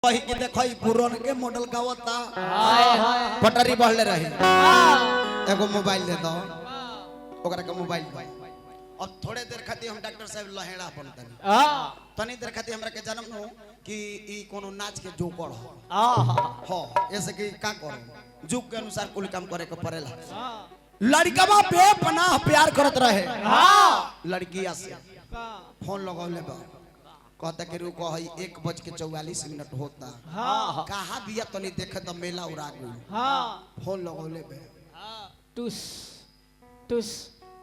वही के देखो पुरान के मॉडल का होता पटरी बढ़ले रहे एगो मोबाइल दे दो ओकरा के मोबाइल दो अब थोड़े देर खातिर हम डॉक्टर साहब लहेड़ा अपन तनी देर खातिर हमरा के जन्म नो कि ई कोनो नाच के जोकर हो हां ऐसे कि का करो जुग के अनुसार कुल काम करे के पड़ेला लड़कवा पे पनाह प्यार करत रहे लड़किया से फोन लगौले बा कहता कि रुको है 1:44 होता कहाँ बिया तनी देखे तो मेला उड़ा गई फोन लगौले बे टुस टुस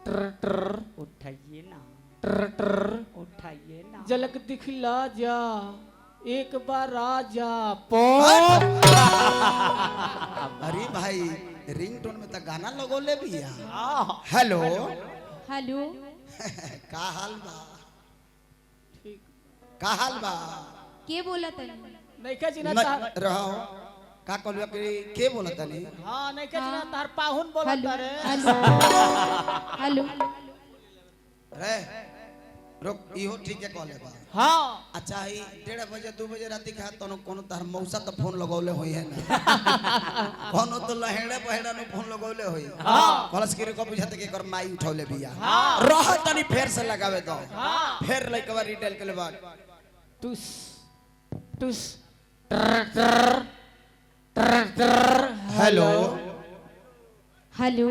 ट्र ट्र उठाइए ना ट्र ट्र उठाइए ना झलक दिखला जा एक बार आजा पो अरे भाई रिंगटोन में तो गाना लगौले बिया हेलो हेलो का हाल बा का हाल बा के बोला तनी नहीं के जिना रहो का कहलु के बोला तनी हां नहीं के जिना तार पाहुन बोलता रे हेलो रे रुक इहो ठीक है कहले बा हां अच्छा ही 1:30 बजे 2 बजे रात के तनो कोनो तार मौसा तो फोन लगौले होई है ना कोनो तो लहेड़े पहेड़ा नु फोन लगौले होई हां कलस के को बुझाते के कर माई उठौले बिया रह तनी फेर से लगावे दो फेर लइकवा रिटेल के बाद टुस टुस ट्र ट्र ट्र ट्र हेलो हेलो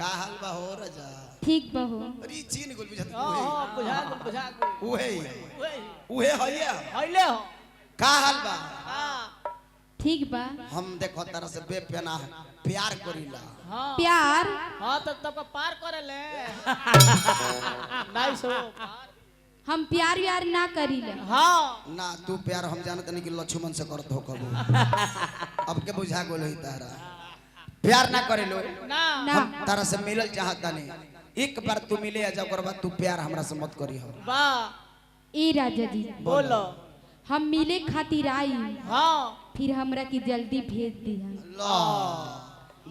का हाल बा हो राजा ठीक बहो अरे चीन गुल बुझाते हां बुझा उहे उहे हइया हइले हो का हाल बा हां ठीक बा हम देखो तरह से बेपना प्यार करीला हां प्यार हां तब पार करे ले नाइस हो हम प्यार व्यार ना करीले हां ना तू प्यार हम जानत नहीं कि लक्ष्मण से करत हो कबो अब के बुझा गेल होई तारा प्यार ना करे लो ना हम तारा से मिलल चाहता नहीं एक बार तू मिले आ जा ओकर बाद तू प्यार हमरा से मत करी हो वाह ए राजा जी बोलो हम मिले खातिर आई हां फिर हमरा की जल्दी भेज दिया ला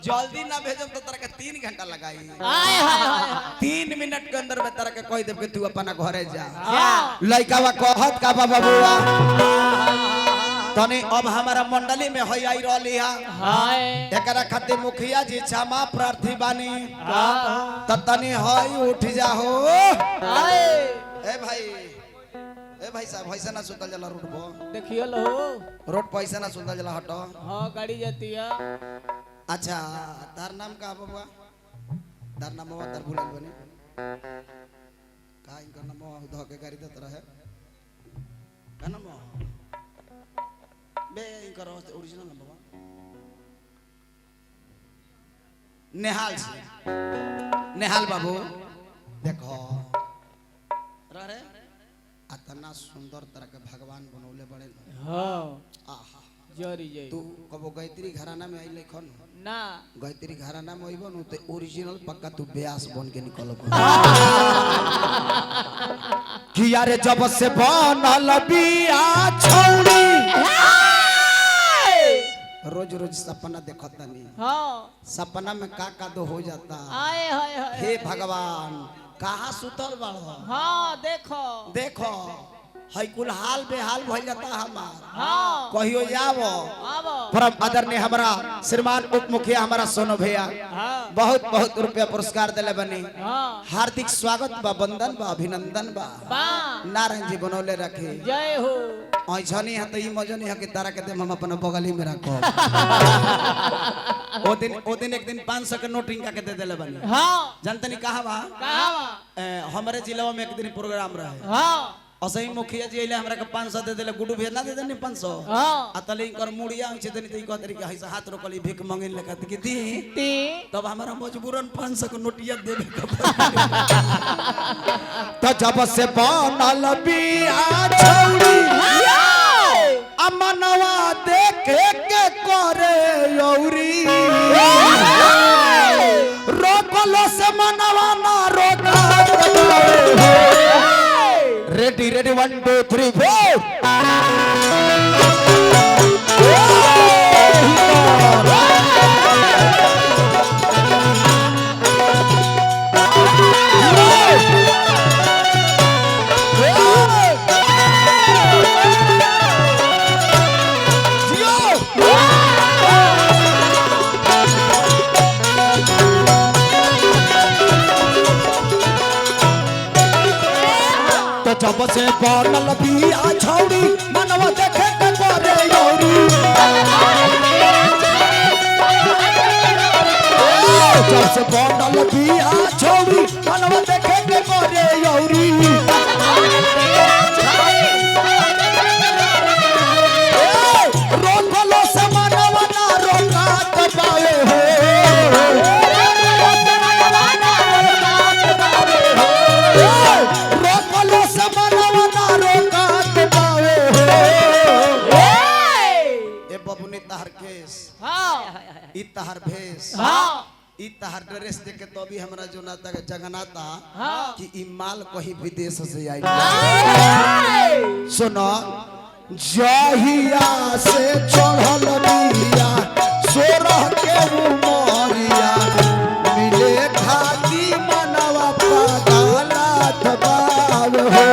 जल्दी ना भेजब तो तारा के 3 घंटा लगाई आय हाय हाय 3 मिनट के अंदर में तारा के कह देब कि तू अपना घरे जा लइकावा कहत का बाबूआ तने अब हमारा मंडली में होई आई रहली हाय एकरा खातिर मुखिया जी क्षमा प्रार्थी बानी त तनी होई उठ जा हो हाय ए भाई साहब पैसा ना सुतल जला रोड पर देखियो लो रोड पैसा ना सुतल जला हटो हां गाड़ी जाती है अच्छा तार नाम का बबुआ तार नाम बाबा तार भूलल बनी का इनका नाम ध के गाड़ी देत रहे का नाम बे इनका ओरिजिनल नाम बाबा नेहाल बाबू देखो रे अतना सुंदर तरह के भगवान बनौले बड़े हां आहा जरी जई तू कबो गायत्री घराना में आइले खन ना गायत्री घराना में आइबो न त ओरिजिनल पक्का तू ब्यास बन के निकलबो कि यार जब से बनल बिया छौड़ी रोज रोज सपना देखत नहीं हां सपना में का दो हो जाता आए हाय हाय हे भगवान कहाँ सुतल बाड़ो हां देखो देखो है कुल हाल बेहाल भइल जाता हमार हां कहियो जावो आवो परम आदरणीय हमारा श्रीमान उप मुखिया हमारा सोनो भैया हां बहुत बहुत रुपया पुरस्कार दिले बनी हां हार्दिक स्वागत बा वंदन बा अभिनंदन बा वाह नारायण जी बनौले रखे जय हो ऐसनी है तो ई मजनी है कि तारा के दे हम अपन बगली में रखो ओ दिन एक दिन 500 के नोट इनका के दे देले बनी हां जानतनी कहां बा हमारे जिला में एक दिन प्रोग्राम रहे हां असही मुखिया जी आइले हमरा के 500 दे देले गुडू भैया ना दे देनी 500 हां अतले इनकर मुड़िया होय छै तनी त ई कह तरीका है हाथ रोकली भीख मांगे ले कहत कि दी ती तब हमारा मजबूरन 500 के नोटिया देबे के त जब से बनल बिया छौड़ी अमनवा देखे के करे यौरी रोकलो से मनवा ना रोका रेडी 1 2 3 4 जब से बनल बिया छौरी मनवा देखे के करे यौरी जब से बनल बिया छौरी मनवा देखे के करे यौरी रोकलो से मनवा ना रोका पावे हो रोकलो से मनवा ना रोका पावे हो ए बबुनी तहर केस ई तहर भेष ई तहर ड्रेस देख के तो भी हमरा जो ना तक जगनाता कि ई माल कहीं विदेश से आई सुनो जहिया से चढ़ल बिया सोरह के उमरिया मिले खाती मनवा पागला दबाव हो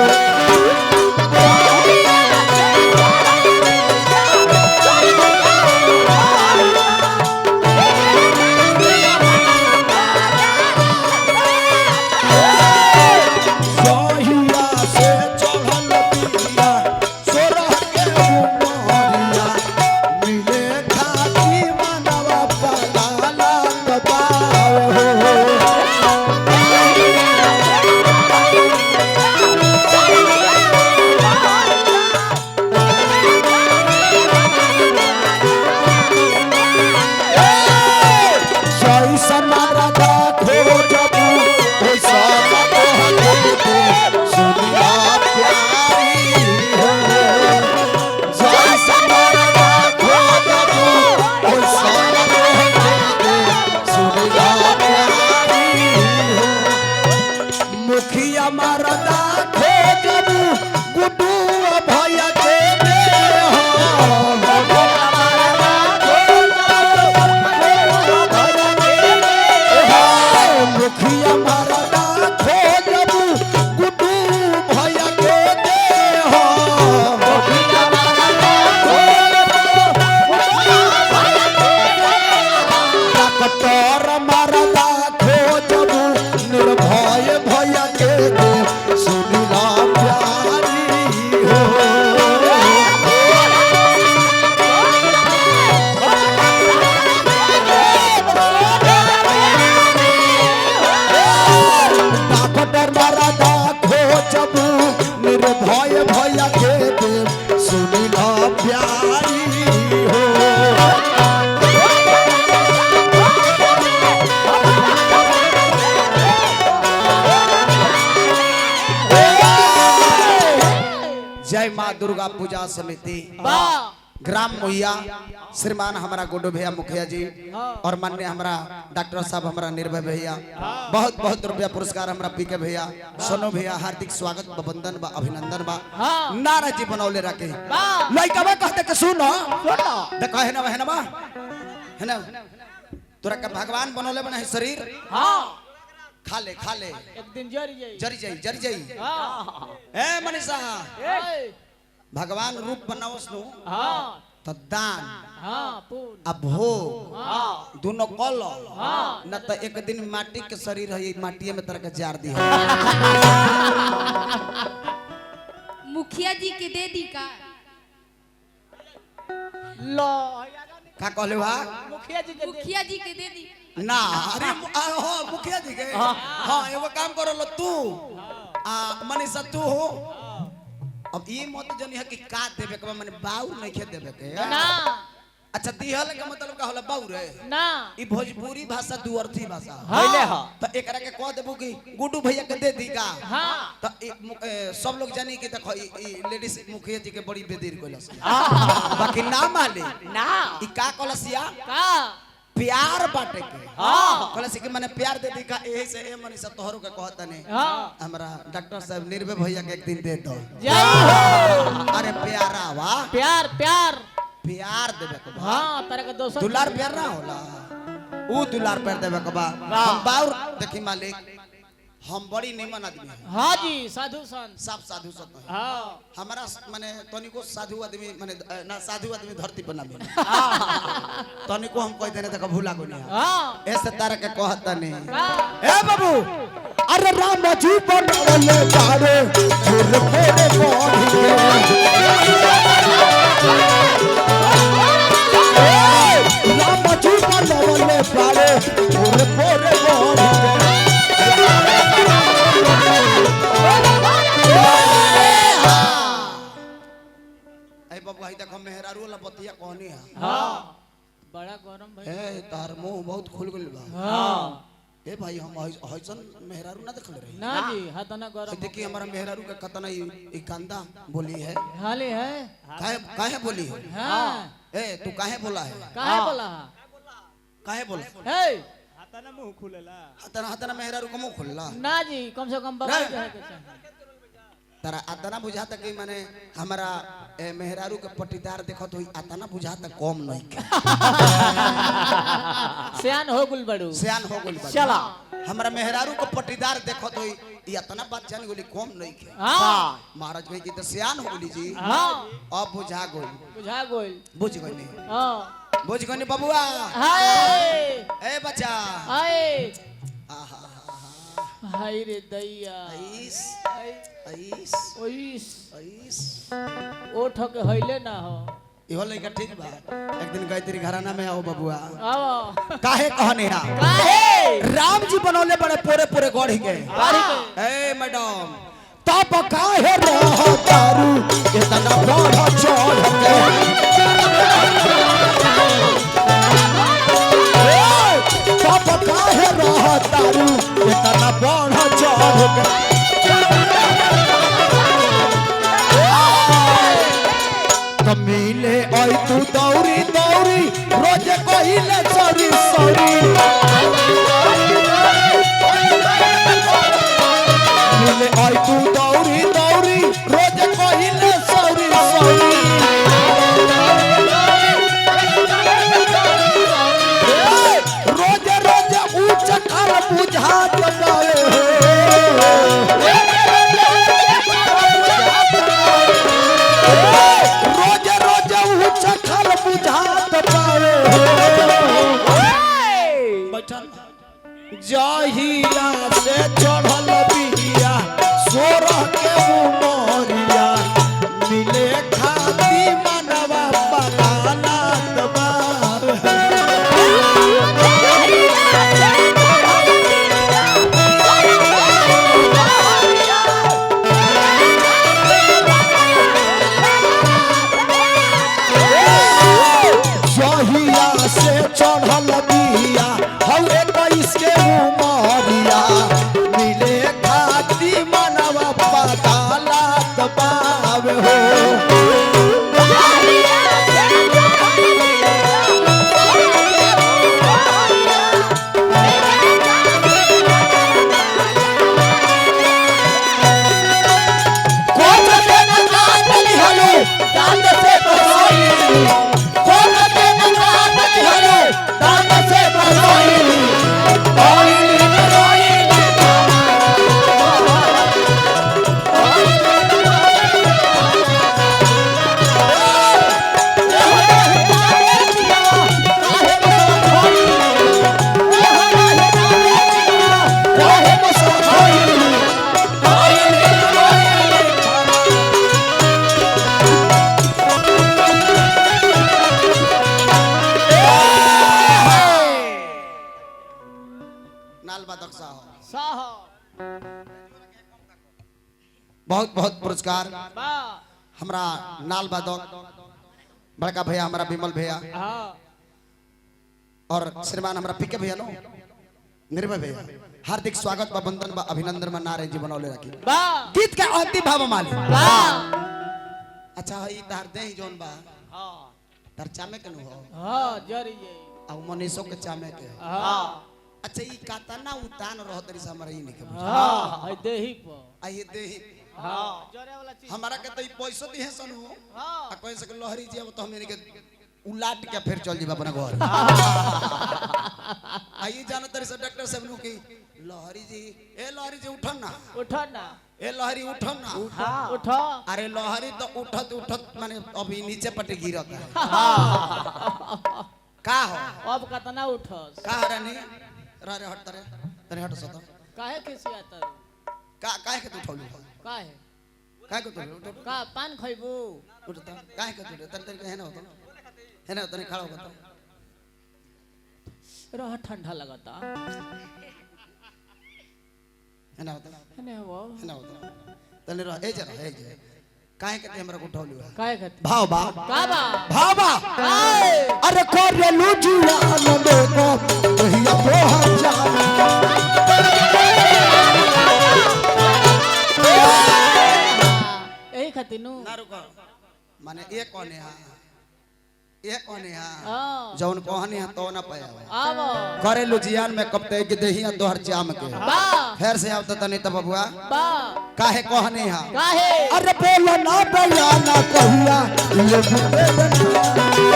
जय माँ दुर्गा पूजा समिति ग्राम मुहिया श्रीमान हमारा गुड्डू भैया मुखिया जी और माननीय हमारा डॉक्टर साहब हमारा निर्भय भैया बहुत बहुत रुपया पुरस्कार हमारा पीके भैया सोनू भैया हार्दिक स्वागत वंदन बा अभिनंदन बा नारा जी बनौले रखे लइका बा कहते के सुनो देखो है ना तोरा का भगवान बनौले बना है शरीर खा ले एक दिन जरी जाई ए मनीषा भगवान रूप बनावस नु तो दान अब हो दोनों कल न तो एक दिन माटी के शरीर है माटी में तरह के जार दी मुखिया जी के दे दी का लो का कहले बा मुखिया जी के दे दी ना अरे हो मुखिया जी के हां एगो काम करो लो तू मनीषा तू हो अब ये मत जनी है कि का देबे के माने बाउर नहीं खे देबे के ना अच्छा दिहल के मतलब का होला बाउर है ना ई भोजपुरी भाषा दुअर्थी भाषा होले ह तो एकरा के कह देबो कि गुड्डू भैया के दे दी का हां तो सब लोग जानी कि देखो ई लेडीज मुखिया जी के बड़ी बेदीर कोलस बाकी ना माले ना ई का कोलसिया का प्यार बाटे के हां कोलसी के माने प्यार दे दी का एही से ए मनीषा तोहरो के कहता नहीं हमरा डॉक्टर साहब निर्भय भैया के एक दिन दे दो जय हो अरे प्यारा वाह प्यार प्यार देबे के बा हां तरह के दोस्त दुलार प्यार ना होला ऊ दुलार प्यार देबे के बा हम बाउर देखी मालिक हम बड़ी निमन आदमी है हां जी साधु संत सब साधु संत है हां हमारा माने तनिको साधु आदमी माने ना साधु आदमी धरती पर ना मिले तनिको हम कह देने देखो भूला को नहीं हां ऐसे तारा के कहता नहीं हां ए बाबू अरे राम जी बनवले बारे फुर फोरे बढ़ के राम जी बनवले बारे फुर फोरे बढ़ के बाबू आई देखो मेहरारू वाला बतिया कहनी है हां बड़ा गरम भाई ए तार मुंह बहुत खुल गइल बा हां ए भाई हम हइसन मेहरारू ना देखले रही ना जी हाथना गरम देखिए हमारा मेहरारू का कतना ई गंदा बोली है हाले है काहे काहे बोली है हां ए तू काहे बोला है काहे बोला काहे बोला हे हाथना मुंह खुलेला हतना हतना मेहरारू का मुंह खुलला ना जी कम से कम बाबा के है के तारा अतना बुझाता कि माने हमारा मेहरारू के पट्टीदार देखत होई अतना बुझाता कम नहीं के सियान हो गुल बड़ू सियान हो गइल बा चला हमारा मेहरारू के पट्टीदार देखत होई ई अतना बात जान गोली कम नहीं के हां महाराज भाई जी तो सियान हो गइली जी हां अब बुझा गइल बुझा गोल बुझ गइनी हां बुझ गइनी बबुआ हाय ए बच्चा हाय आहा हाय रे दैया आइस आइस ओइस आइस ओठ के हइले ना हो इहो लइका ठीक बा एक दिन गायत्री घराना में आओ बबुआ आओ काहे कहने हा काहे राम जी बनौले बड़े पूरे पूरे गढ़ के गाड़ी के ए मैडम तब काहे रह तारू इतना बढ़ चढ़ के तब काहे रह तारू इतना बढ़ चढ़ के मिले आई तू दौरी दौरी रोज कहिले सॉरी सॉरी मिले आई तू दौरी दौरी रोज कहिले सॉरी सॉरी रोज रोज ऊंच कर बुझात पाए रोज रोज ऊंच कर बुझात पाए बैठल जहिया से चढ़ल बिया सोरह के उमरिया मिले खाती मनवा बगानत बार जहिया से चढ़ल बिया हवे कइस के उमरिया मिले खाती मनवा बगानत बार हो नाल बादक साहब साहब बहुत बहुत पुरस्कार बा हमरा नाल बादक बड़का भैया हमारा विमल भैया हां और श्रीमान हमारा पीके भैया नो निर्भय भैया हार्दिक स्वागत बा वंदन बा अभिनंदन बा नारे जी बनौले रखी बा गीत के अंतिम भाव माली बा अच्छा हई तार दे जोन बा हां तार चामे के नु हो हां जरी ये आ मनीषो के चामे के हां अच्छा ई कातना उतान रह तरी से हमरा ई नहीं के हां है देही पर आई दे हां जरे वाला चीज हमारा के तो ई पैसा दिहे सन हो हां आ कह सके लहरी जी अब तो हमने के उलाट के फिर चल जीवा अपना घर आई जान तरी से डॉक्टर साहब नु की लहरी जी ए लहरी जी उठन ना उठा ना ए लहरी उठन ना उठा अरे लहरी तो उठत उठत माने अभी नीचे पटे गिरत है का हो अब कतना उठस का रानी रे हट तरे तरे हट सत काहे कैसे आता काहे के तू उठौलू काहे काहे के तू का पान खइबू उठता काहे के तू तन तन है ना होता है ना तने खड़ा होता रह ठंडा लगता है ना होता ने वो है ना होता तने रह ए जरा ए जे काहे के ते हमरा को उठौलू काहे खातिर भाव बा का बा भाव बा काहे अरे कोरेलू जुआन देखो कहिया 2000 यही खातिर नु ना रुको माने ये कौन है ये कौन है हां जौन कहनी है तो ना पाया आवो करेलू जियान में कब ते देहिया तोहर जाम के बा फिर से अब तो तनी त बबुआ बा काहे कहनी है काहे अरे बोलो ना भैया ना कहिया ये बुते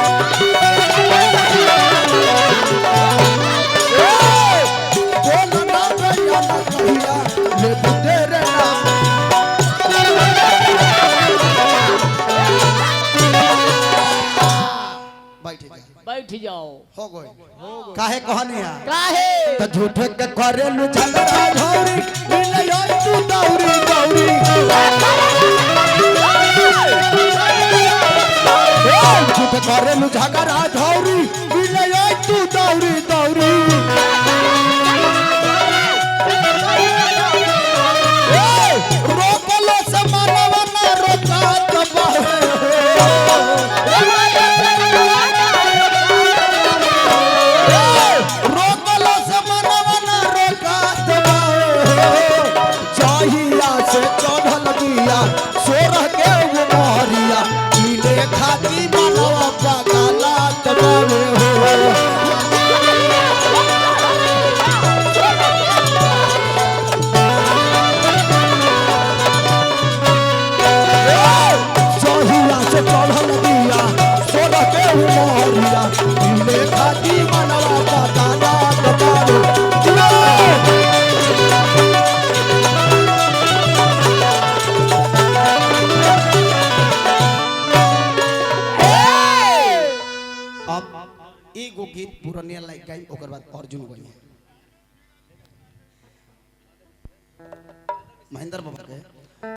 बोलो ना भैया ना कहिया ये बुते रे बैठ जाओ हो गई काहे कहनी है काहे तो झूठे के करेलू झगड़ा झौरी मिले यार तू दौरी दौरी झूठे करेलू झगड़ा झौरी मिले यार तू दौरी दौरी रोकलो से मानव ना रोका रोकलो से मानव ना रोका चाहिया से चढ़ल दिया सोरह के उमरिया मिले खाती मानव पगला तबावे हो चाहिया से चढ़ल दिया सोरह के उमरिया मिले खाती मानव पगला तबावे अब एगो गीत पुरानिया लाइक गई ओकर बाद अर्जुन गई महेंद्र बाबा के